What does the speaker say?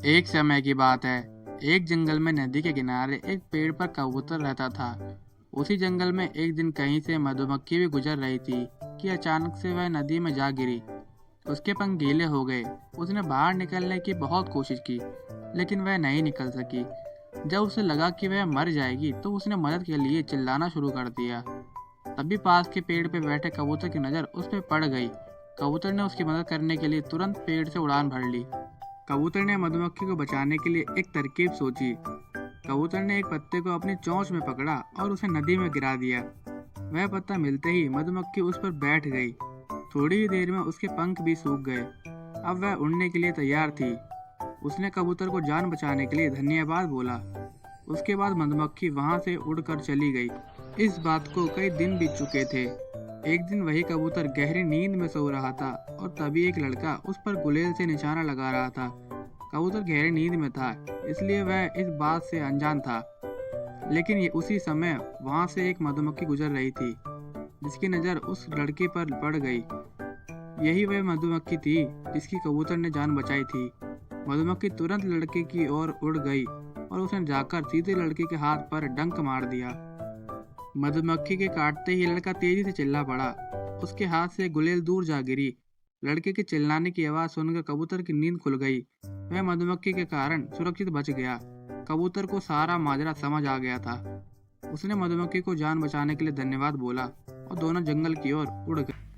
एक समय की बात है। एक जंगल में नदी के किनारे एक पेड़ पर कबूतर रहता था। उसी जंगल में एक दिन कहीं से मधुमक्खी भी गुजर रही थी कि अचानक से वह नदी में जा गिरी। उसके पंख गीले हो गए। उसने बाहर निकलने की बहुत कोशिश की, लेकिन वह नहीं निकल सकी। जब उसे लगा कि वह मर जाएगी तो उसने मदद के लिए चिल्लाना शुरू कर दिया। तभी पास के पेड़ पर बैठे कबूतर की नज़र उस पर पड़ गई। कबूतर ने उसकी मदद करने के लिए तुरंत पेड़ से उड़ान भर ली। कबूतर ने मधुमक्खी को बचाने के लिए एक तरकीब सोची। कबूतर ने एक पत्ते को अपनी चोंच में पकड़ा और उसे नदी में गिरा दिया। वह पत्ता मिलते ही मधुमक्खी उस पर बैठ गई। थोड़ी ही देर में उसके पंख भी सूख गए। अब वह उड़ने के लिए तैयार थी। उसने कबूतर को जान बचाने के लिए धन्यवाद बोला। उसके बाद मधुमक्खी वहां से उड़कर चली गई। इस बात को कई दिन बीत चुके थे। एक दिन वही कबूतर गहरी नींद में सो रहा था और तभी एक लड़का उस पर गुलेल से निशाना लगा रहा था। कबूतर गहरी नींद में था, इसलिए वह इस बात से अनजान था। लेकिन उसी समय वहां से एक मधुमक्खी गुजर रही थी, जिसकी नज़र उस लड़के पर पड़ गई। यही वह मधुमक्खी थी जिसकी कबूतर ने जान बचाई थी। मधुमक्खी तुरंत लड़के की ओर उड़ गई और उसने जाकर सीधे लड़के के हाथ पर डंक मार दिया। मधुमक्खी के काटते ही लड़का तेजी से चिल्ला पड़ा। उसके हाथ से गुलेल दूर जा गिरी। लड़के के चिल्लाने की आवाज़ सुनकर कबूतर की नींद खुल गई। वह मधुमक्खी के कारण सुरक्षित बच गया। कबूतर को सारा माजरा समझ आ गया था। उसने मधुमक्खी को जान बचाने के लिए धन्यवाद बोला और दोनों जंगल की ओर उड़ गए।